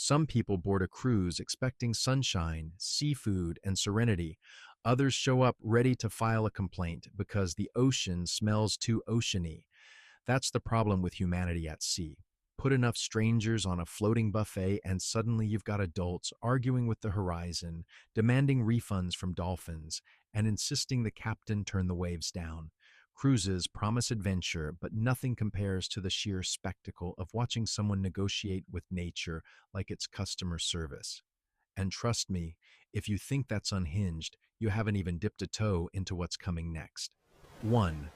Some people board a cruise expecting sunshine, seafood, and serenity. Others show up ready to file a complaint because the ocean smells too oceany. That's the problem with humanity at sea. Put enough strangers on a floating buffet, and suddenly you've got adults arguing with the horizon, demanding refunds from dolphins, and insisting the captain turn the waves down. Cruises promise adventure, but nothing compares to the sheer spectacle of watching someone negotiate with nature like it's customer service. And trust me, if you think that's unhinged, you haven't even dipped a toe into what's coming next. 1.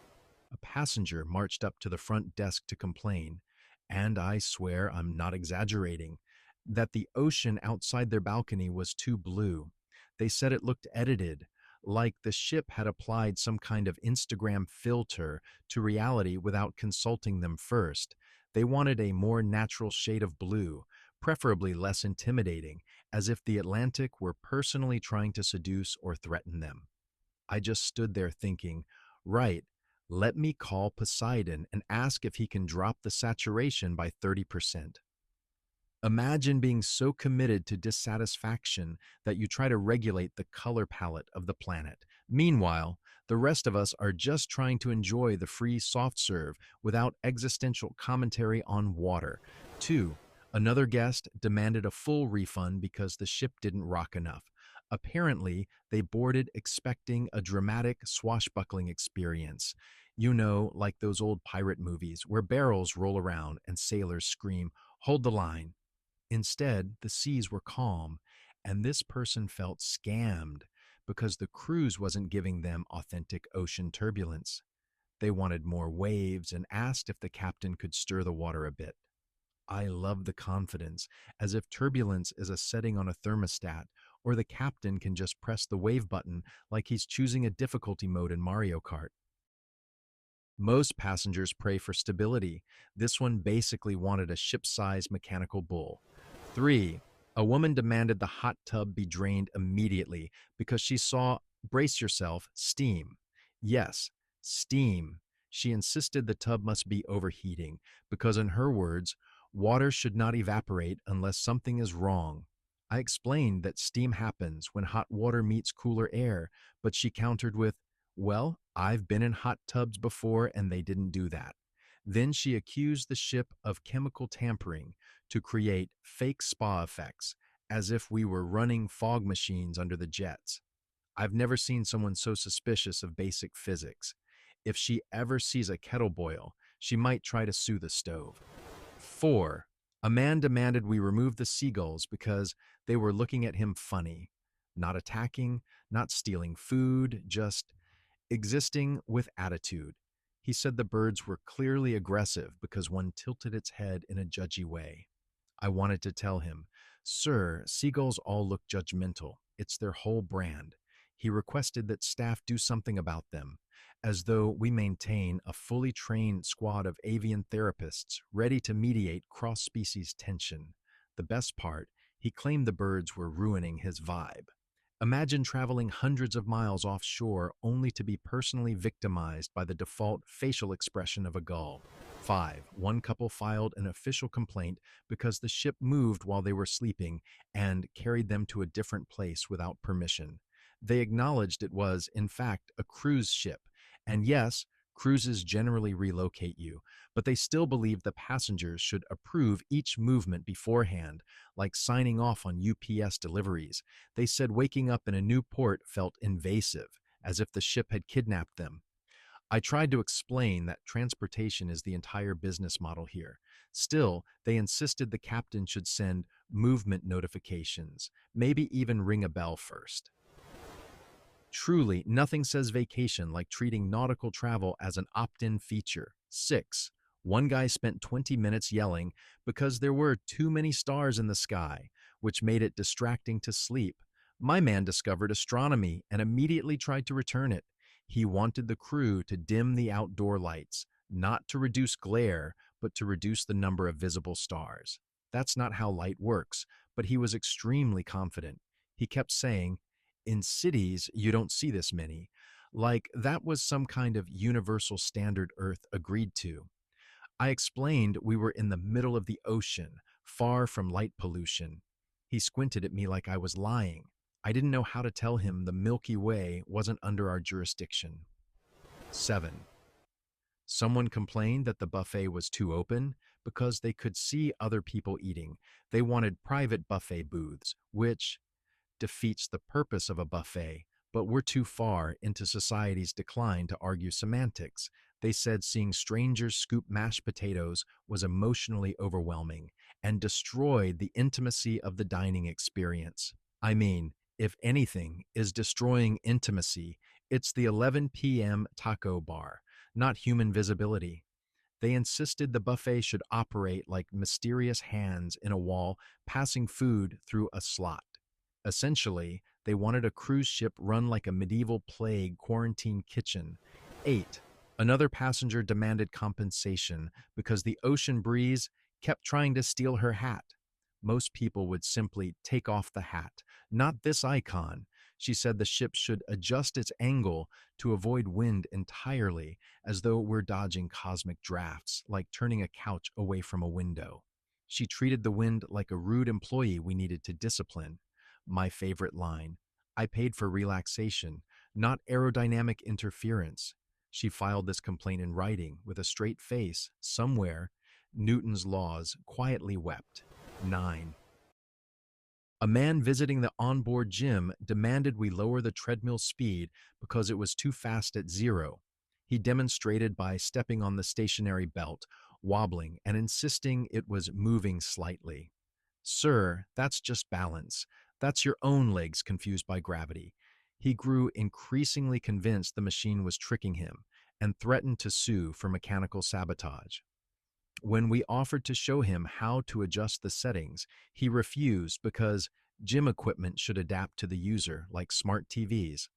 A passenger marched up to the front desk to complain, and I swear I'm not exaggerating, that the ocean outside their balcony was too blue. They said it looked edited, like the ship had applied some kind of Instagram filter to reality without consulting them first. They wanted a more natural shade of blue, preferably less intimidating, as if the Atlantic were personally trying to seduce or threaten them. I just stood there thinking, right, let me call Poseidon and ask if he can drop the saturation by 30%. Imagine being so committed to dissatisfaction that you try to regulate the color palette of the planet. Meanwhile, the rest of us are just trying to enjoy the free soft serve without existential commentary on water. 2. Another guest demanded a full refund because the ship didn't rock enough. Apparently, they boarded expecting a dramatic swashbuckling experience. You know, like those old pirate movies where barrels roll around and sailors scream, "Hold the line." Instead, the seas were calm, and this person felt scammed because the cruise wasn't giving them authentic ocean turbulence. They wanted more waves and asked if the captain could stir the water a bit. I love the confidence, as if turbulence is a setting on a thermostat, or the captain can just press the wave button like he's choosing a difficulty mode in Mario Kart. Most passengers pray for stability. This one basically wanted a ship-sized mechanical bull. 3. A woman demanded the hot tub be drained immediately because she saw, brace yourself, steam. Yes, steam. She insisted the tub must be overheating because, in her words, water should not evaporate unless something is wrong. I explained that steam happens when hot water meets cooler air, but she countered with, well, I've been in hot tubs before and they didn't do that. Then she accused the ship of chemical tampering to create fake spa effects, as if we were running fog machines under the jets. I've never seen someone so suspicious of basic physics. If she ever sees a kettle boil, she might try to sue the stove. 4. A man demanded we remove the seagulls because they were looking at him funny. Not attacking, not stealing food, just existing with attitude. He said the birds were clearly aggressive because one tilted its head in a judgy way. I wanted to tell him, "Sir, seagulls all look judgmental. It's their whole brand." He requested that staff do something about them, as though we maintain a fully trained squad of avian therapists ready to mediate cross-species tension. The best part, he claimed the birds were ruining his vibe. Imagine traveling hundreds of miles offshore only to be personally victimized by the default facial expression of a gull. 5. One couple filed an official complaint because the ship moved while they were sleeping and carried them to a different place without permission. They acknowledged it was, in fact, a cruise ship, and yes, cruises generally relocate you, but they still believe the passengers should approve each movement beforehand, like signing off on UPS deliveries. They said waking up in a new port felt invasive, as if the ship had kidnapped them. I tried to explain that transportation is the entire business model here. Still, they insisted the captain should send movement notifications, maybe even ring a bell first. Truly, nothing says vacation like treating nautical travel as an opt-in feature. 6. One guy spent 20 minutes yelling because there were too many stars in the sky, which made it distracting to sleep. My man discovered astronomy and immediately tried to return it. He wanted the crew to dim the outdoor lights, not to reduce glare, but to reduce the number of visible stars. That's not how light works, but he was extremely confident. He kept saying, "In cities, you don't see this many," like that was some kind of universal standard Earth agreed to. I explained we were in the middle of the ocean, far from light pollution. He squinted at me like I was lying. I didn't know how to tell him the Milky Way wasn't under our jurisdiction. 7. Someone complained that the buffet was too open because they could see other people eating. They wanted private buffet booths, which defeats the purpose of a buffet, but we're too far into society's decline to argue semantics. They said seeing strangers scoop mashed potatoes was emotionally overwhelming and destroyed the intimacy of the dining experience. I mean, if anything is destroying intimacy, it's the 11 p.m. taco bar, not human visibility. They insisted the buffet should operate like mysterious hands in a wall passing food through a slot. Essentially, they wanted a cruise ship run like a medieval plague quarantine kitchen. 8. Another passenger demanded compensation because the ocean breeze kept trying to steal her hat. Most people would simply take off the hat, not this icon. She said the ship should adjust its angle to avoid wind entirely, as though we're dodging cosmic drafts, like turning a couch away from a window. She treated the wind like a rude employee we needed to discipline. My favorite line: I paid for relaxation, not aerodynamic interference. She filed this complaint in writing with a straight face. Somewhere, Newton's laws quietly wept. 9. A man visiting the onboard gym demanded we lower the treadmill speed because it was too fast at 0. He demonstrated by stepping on the stationary belt, wobbling, and insisting it was moving slightly. Sir, that's just balance. That's your own legs confused by gravity. He grew increasingly convinced the machine was tricking him and threatened to sue for mechanical sabotage. When we offered to show him how to adjust the settings, he refused because gym equipment should adapt to the user, like smart TVs.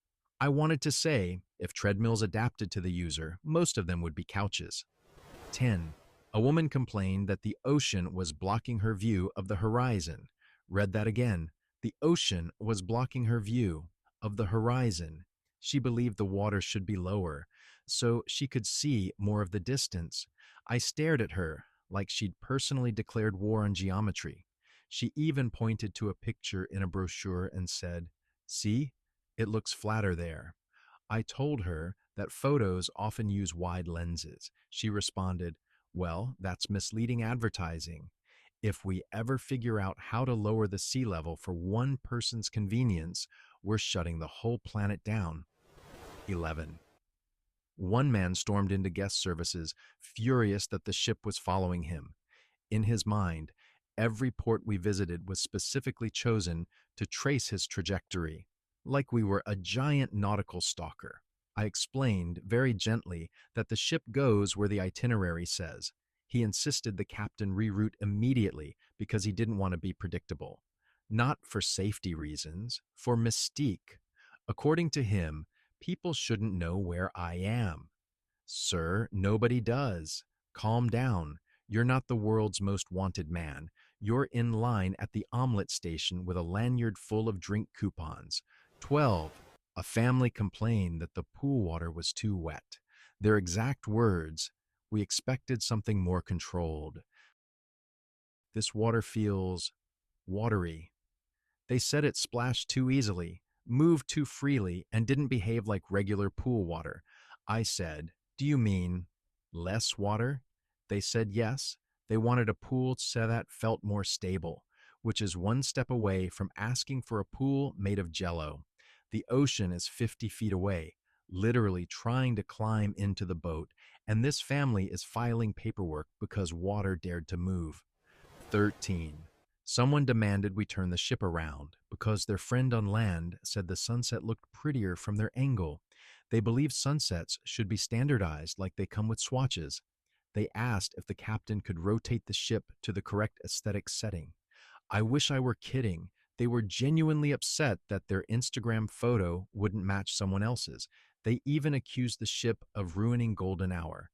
I wanted to say, if treadmills adapted to the user, most of them would be couches. 10. A woman complained that the ocean was blocking her view of the horizon. Read that again. The ocean was blocking her view of the horizon. She believed the water should be lower, so she could see more of the distance. I stared at her like she'd personally declared war on geometry. She even pointed to a picture in a brochure and said, "See, it looks flatter there." I told her that photos often use wide lenses. She responded, "Well, that's misleading advertising. If we ever figure out how to lower the sea level for one person's convenience, we're shutting the whole planet down." 11. One man stormed into guest services, furious that the ship was following him. In his mind, every port we visited was specifically chosen to trace his trajectory, like we were a giant nautical stalker. I explained very gently that the ship goes where the itinerary says. He insisted the captain reroute immediately because he didn't want to be predictable. Not for safety reasons, for mystique. According to him, people shouldn't know where I am. Sir, nobody does. Calm down. You're not the world's most wanted man. You're in line at the omelet station with a lanyard full of drink coupons. 12. A family complained that the pool water was too wet. Their exact words: "We expected something more controlled. This water feels watery." They said it splashed too easily, moved too freely, and didn't behave like regular pool water. I said, "Do you mean less water?" They said yes. They wanted a pool so that felt more stable, which is one step away from asking for a pool made of jello. The ocean is 50 feet away, literally trying to climb into the boat, and this family is filing paperwork because water dared to move. 13. Someone demanded we turn the ship around because their friend on land said the sunset looked prettier from their angle. They believe sunsets should be standardized like they come with swatches. They asked if the captain could rotate the ship to the correct aesthetic setting. I wish I were kidding. They were genuinely upset that their Instagram photo wouldn't match someone else's. They even accused the ship of ruining golden hour.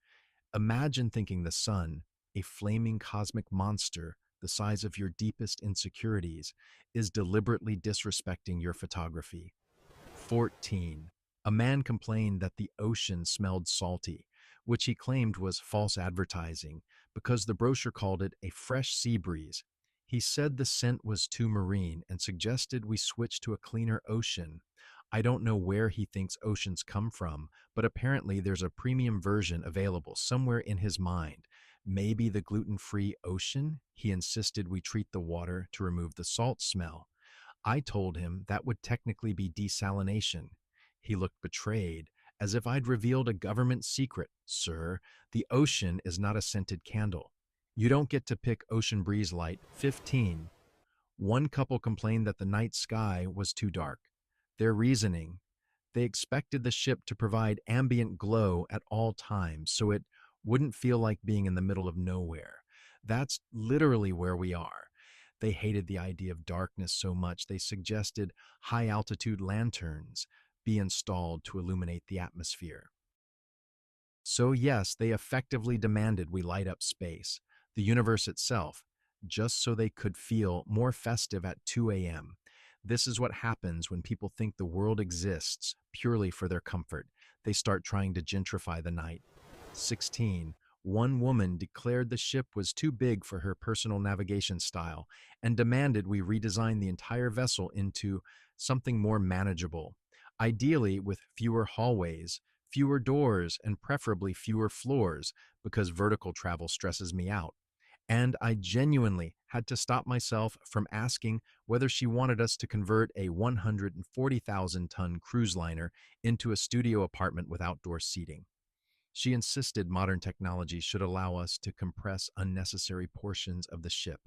Imagine thinking the sun, a flaming cosmic monster the size of your deepest insecurities, is deliberately disrespecting your photography. 14. A man complained that the ocean smelled salty, which he claimed was false advertising because the brochure called it a fresh sea breeze. He said the scent was too marine and suggested we switch to a cleaner ocean. I don't know where he thinks oceans come from, but apparently there's a premium version available somewhere in his mind. Maybe the gluten-free ocean? He insisted we treat the water to remove the salt smell. I told him that would technically be desalination. He looked betrayed, as if I'd revealed a government secret. Sir, the ocean is not a scented candle. You don't get to pick Ocean Breeze Light 15. One couple complained that the night sky was too dark. Their reasoning: they expected the ship to provide ambient glow at all times so it wouldn't feel like being in the middle of nowhere. That's literally where we are. They hated the idea of darkness so much they suggested high altitude lanterns be installed to illuminate the atmosphere. So, yes, they effectively demanded we light up space, the universe itself, just so they could feel more festive at 2 a.m. This is what happens when people think the world exists purely for their comfort. They start trying to gentrify the night. 16. One woman declared the ship was too big for her personal navigation style and demanded we redesign the entire vessel into something more manageable, ideally with fewer hallways, fewer doors, and preferably fewer floors, because vertical travel stresses me out. And I genuinely had to stop myself from asking whether she wanted us to convert a 140,000-ton cruise liner into a studio apartment with outdoor seating. She insisted modern technology should allow us to compress unnecessary portions of the ship,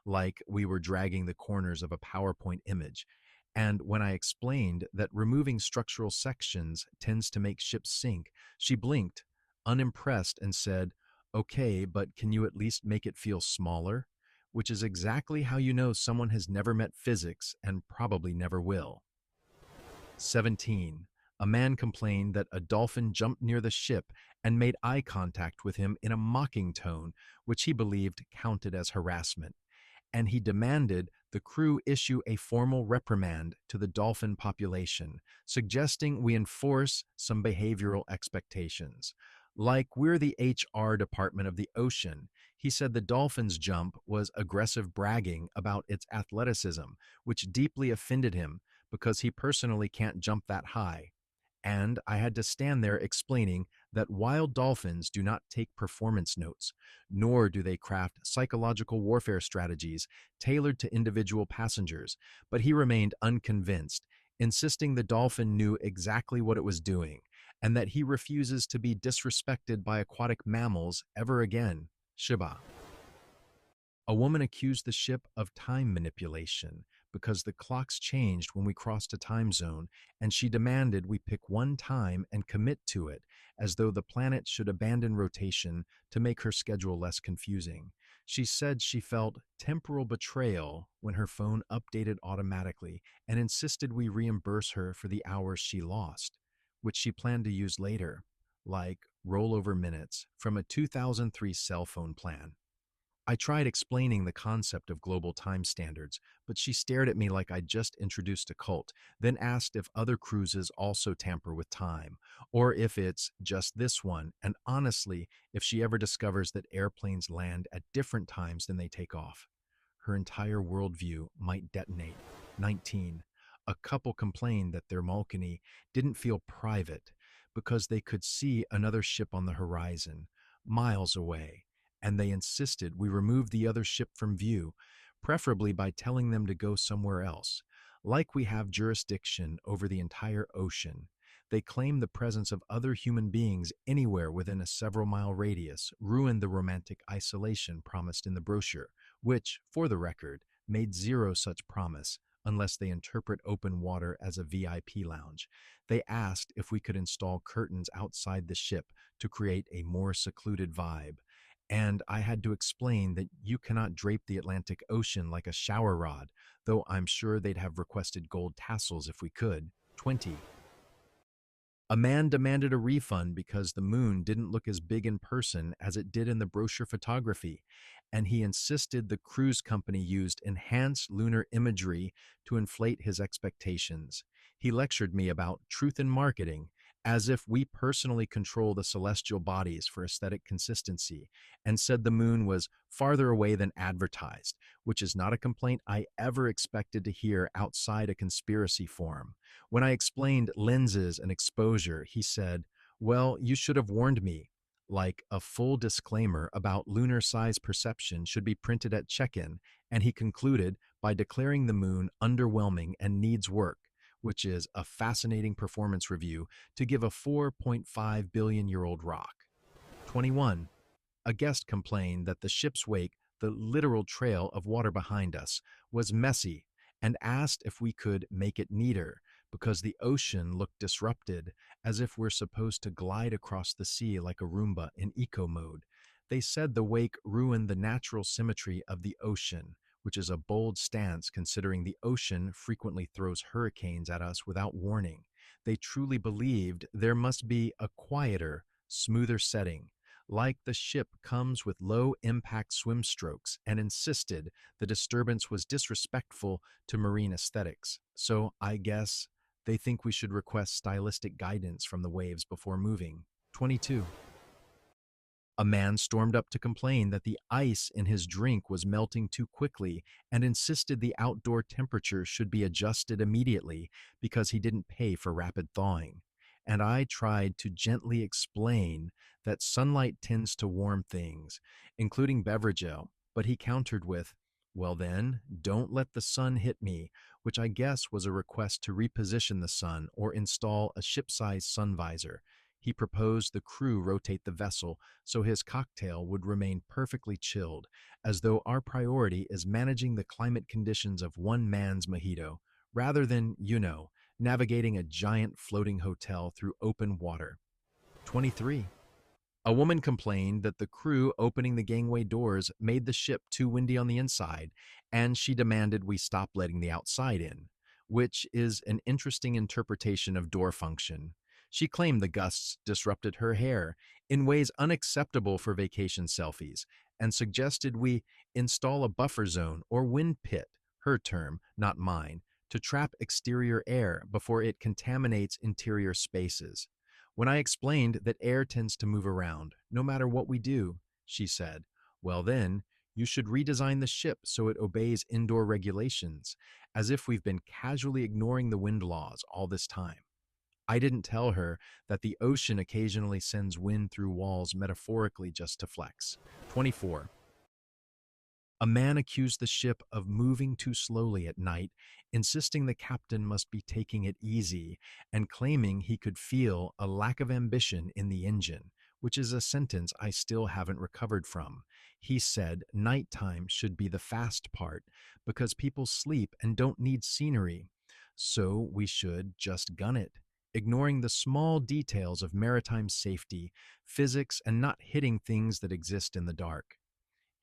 like we were dragging the corners of a PowerPoint image. And when I explained that removing structural sections tends to make ships sink, she blinked, unimpressed, and said, "Okay, but can you at least make it feel smaller?" Which is exactly how you know someone has never met physics and probably never will. 17. A man complained that a dolphin jumped near the ship and made eye contact with him in a mocking tone, which he believed counted as harassment, and he demanded the crew issue a formal reprimand to the dolphin population, suggesting we enforce some behavioral expectations. Like we're the HR department of the ocean, he said the dolphin's jump was aggressive bragging about its athleticism, which deeply offended him because he personally can't jump that high. And I had to stand there explaining that wild dolphins do not take performance notes, nor do they craft psychological warfare strategies tailored to individual passengers, but he remained unconvinced, insisting the dolphin knew exactly what it was doing, and that he refuses to be disrespected by aquatic mammals ever again. Shiba. A woman accused the ship of time manipulation because the clocks changed when we crossed a time zone, and she demanded we pick one time and commit to it, as though the planet should abandon rotation to make her schedule less confusing. She said she felt temporal betrayal when her phone updated automatically and insisted we reimburse her for the hours she lost, which she planned to use later, like rollover minutes from a 2003 cell phone plan. I tried explaining the concept of global time standards, but she stared at me like I'd just introduced a cult, then asked if other cruises also tamper with time, or if it's just this one, and honestly, if she ever discovers that airplanes land at different times than they take off. Her entire worldview might detonate. 19. A couple complained that their balcony didn't feel private because they could see another ship on the horizon, miles away, and they insisted we remove the other ship from view, preferably by telling them to go somewhere else. Like we have jurisdiction over the entire ocean, they claim the presence of other human beings anywhere within a several-mile radius ruined the romantic isolation promised in the brochure, which, for the record, made zero such promise unless they interpret open water as a VIP lounge. They asked if we could install curtains outside the ship to create a more secluded vibe, and I had to explain that you cannot drape the Atlantic Ocean like a shower rod, though I'm sure they'd have requested gold tassels if we could. 20. A man demanded a refund because the moon didn't look as big in person as it did in the brochure photography, and he insisted the cruise company used enhanced lunar imagery to inflate his expectations. He lectured me about truth in marketing as if we personally control the celestial bodies for aesthetic consistency, and said the moon was farther away than advertised, which is not a complaint I ever expected to hear outside a conspiracy forum. When I explained lenses and exposure, he said, "Well, you should have warned me." Like a full disclaimer about lunar size perception should be printed at check in, and he concluded by declaring the moon underwhelming and needs work, which is a fascinating performance review to give a 4.5 billion year old rock. 21. A guest complained that the ship's wake, the literal trail of water behind us, was messy and asked if we could make it neater because the ocean looked disrupted, as if we're supposed to glide across the sea like a Roomba in eco mode. They said the wake ruined the natural symmetry of the ocean, which is a bold stance considering the ocean frequently throws hurricanes at us without warning. They truly believed there must be a quieter, smoother setting, like the ship comes with low impact swim strokes, and insisted the disturbance was disrespectful to marine aesthetics. So I guess they think we should request stylistic guidance from the waves before moving. 22. A man stormed up to complain that the ice in his drink was melting too quickly and insisted the outdoor temperature should be adjusted immediately because he didn't pay for rapid thawing. And I tried to gently explain that sunlight tends to warm things, including beverage ale, but he countered with, "Well then, don't let the sun hit me," which I guess was a request to reposition the sun or install a ship-sized sun visor. He proposed the crew rotate the vessel so his cocktail would remain perfectly chilled, as though our priority is managing the climate conditions of one man's mojito, rather than, navigating a giant floating hotel through open water. 23. A woman complained that the crew opening the gangway doors made the ship too windy on the inside, and she demanded we stop letting the outside in, which is an interesting interpretation of door function. She claimed the gusts disrupted her hair in ways unacceptable for vacation selfies, and suggested we install a buffer zone or wind pit, her term, not mine, to trap exterior air before it contaminates interior spaces. When I explained that air tends to move around, no matter what we do, she said, "Well then, you should redesign the ship so it obeys indoor regulations," as if we've been casually ignoring the wind laws all this time. I didn't tell her that the ocean occasionally sends wind through walls metaphorically just to flex. 24. A man accused the ship of moving too slowly at night, insisting the captain must be taking it easy, and claiming he could feel a lack of ambition in the engine, which is a sentence I still haven't recovered from. He said nighttime should be the fast part because people sleep and don't need scenery, so we should just gun it, ignoring the small details of maritime safety, physics, and not hitting things that exist in the dark.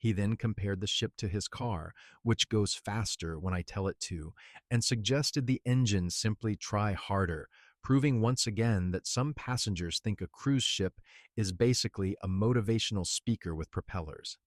He then compared the ship to his car, which goes faster when I tell it to, and suggested the engine simply try harder, proving once again that some passengers think a cruise ship is basically a motivational speaker with propellers.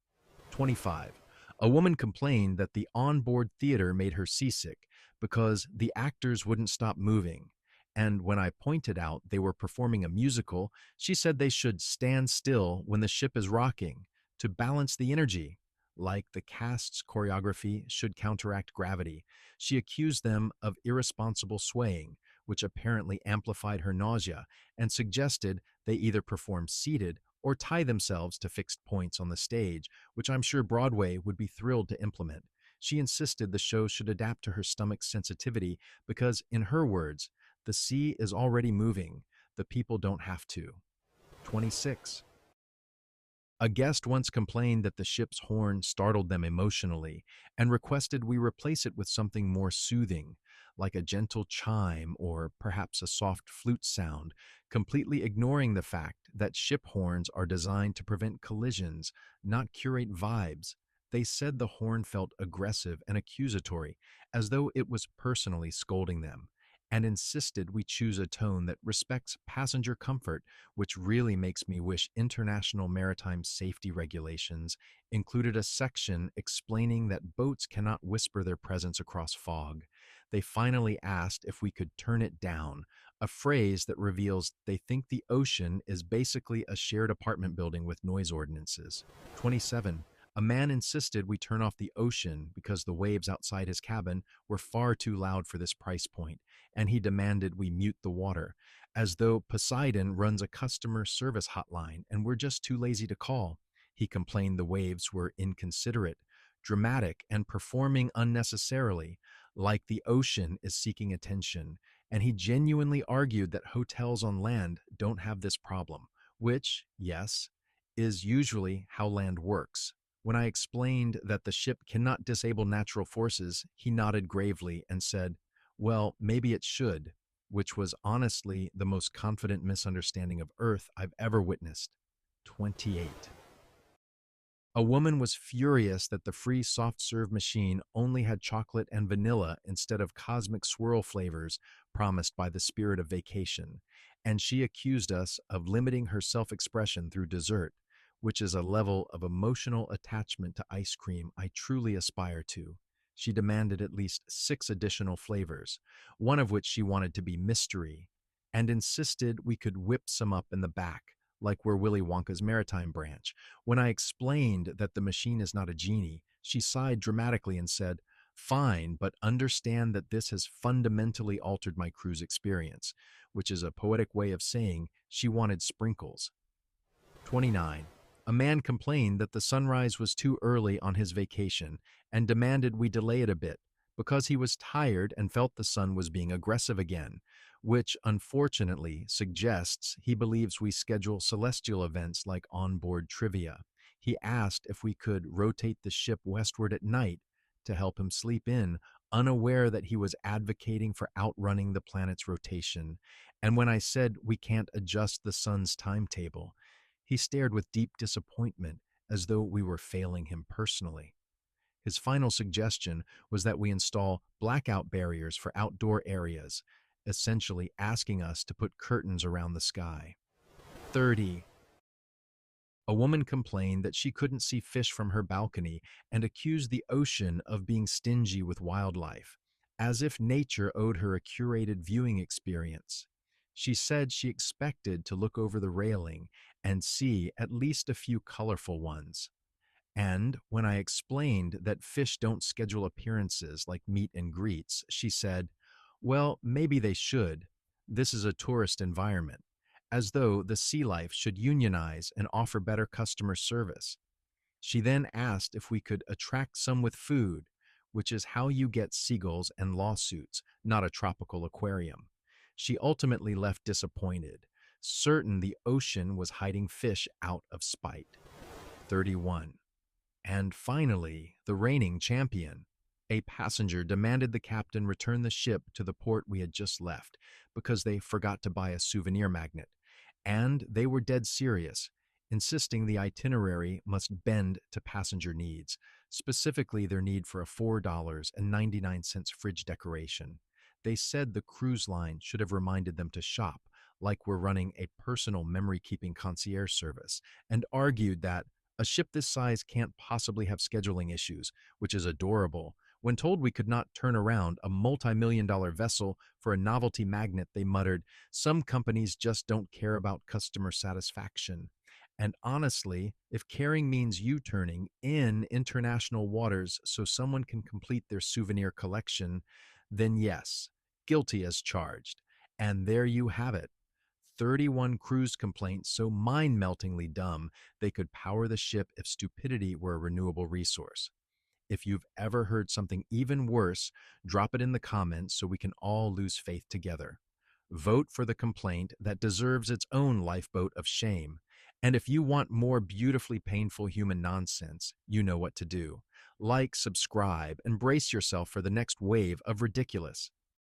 25. A woman complained that the onboard theater made her seasick because the actors wouldn't stop moving. And when I pointed out they were performing a musical, she said they should stand still when the ship is rocking to balance the energy, like the cast's choreography should counteract gravity. She accused them of irresponsible swaying, which apparently amplified her nausea, and suggested they either perform seated or tie themselves to fixed points on the stage, which I'm sure Broadway would be thrilled to implement. She insisted the show should adapt to her stomach's sensitivity because, in her words, the sea is already moving, the people don't have to. 26. A guest once complained that the ship's horn startled them emotionally and requested we replace it with something more soothing, like a gentle chime or perhaps a soft flute sound, completely ignoring the fact that ship horns are designed to prevent collisions, not curate vibes. They said the horn felt aggressive and accusatory, as though it was personally scolding them. and insisted we choose a tone that respects passenger comfort, which really makes me wish international maritime safety regulations included a section explaining that boats cannot whisper their presence across fog. They finally asked if we could turn it down, a phrase that reveals they think the ocean is basically a shared apartment building with noise ordinances. 27. A man insisted we turn off the ocean because the waves outside his cabin were far too loud for this price point, and he demanded we mute the water, as though Poseidon runs a customer service hotline and we're just too lazy to call. He complained the waves were inconsiderate, dramatic, and performing unnecessarily, like the ocean is seeking attention, and he genuinely argued that hotels on land don't have this problem, which, yes, is usually how land works. When I explained that the ship cannot disable natural forces, he nodded gravely and said, well, maybe it should, which was honestly the most confident misunderstanding of Earth I've ever witnessed. 28. A woman was furious that the free soft serve machine only had chocolate and vanilla instead of cosmic swirl flavors promised by the spirit of vacation, and she accused us of limiting her self-expression through dessert, which is a level of emotional attachment to ice cream I truly aspire to. She demanded at least 6 additional flavors, one of which she wanted to be mystery, and insisted we could whip some up in the back, like we're Willy Wonka's maritime branch. When I explained that the machine is not a genie, she sighed dramatically and said, fine, but understand that this has fundamentally altered my cruise experience, which is a poetic way of saying she wanted sprinkles. 29. A man complained that the sunrise was too early on his vacation and demanded we delay it a bit because he was tired and felt the sun was being aggressive again, which unfortunately suggests he believes we schedule celestial events like onboard trivia. He asked if we could rotate the ship westward at night to help him sleep in, unaware that he was advocating for outrunning the planet's rotation. And when I said we can't adjust the sun's timetable, he stared with deep disappointment as though we were failing him personally. His final suggestion was that we install blackout barriers for outdoor areas, essentially asking us to put curtains around the sky. 30. A woman complained that she couldn't see fish from her balcony and accused the ocean of being stingy with wildlife, as if nature owed her a curated viewing experience. She said she expected to look over the railing and see at least a few colorful ones. And when I explained that fish don't schedule appearances like meet and greets, she said, well, maybe they should. This is a tourist environment, as though the sea life should unionize and offer better customer service. She then asked if we could attract some with food, which is how you get seagulls and lawsuits, not a tropical aquarium. She ultimately left disappointed, certain the ocean was hiding fish out of spite. 31. And finally, the reigning champion. A passenger demanded the captain return the ship to the port we had just left because they forgot to buy a souvenir magnet. And they were dead serious, insisting the itinerary must bend to passenger needs, specifically their need for a $4.99 fridge decoration. They said the cruise line should have reminded them to shop, like we're running a personal memory-keeping concierge service, and argued that a ship this size can't possibly have scheduling issues, which is adorable. When told we could not turn around a multi-million-dollar vessel for a novelty magnet, they muttered, some companies just don't care about customer satisfaction. And honestly, if caring means you turning in international waters so someone can complete their souvenir collection, then yes, guilty as charged. And there you have it. 31 cruise complaints so mind-meltingly dumb they could power the ship if stupidity were a renewable resource. If you've ever heard something even worse, drop it in the comments so we can all lose faith together. Vote for the complaint that deserves its own lifeboat of shame. And if you want more beautifully painful human nonsense, you know what to do. Like, subscribe, and brace yourself for the next wave of ridiculous.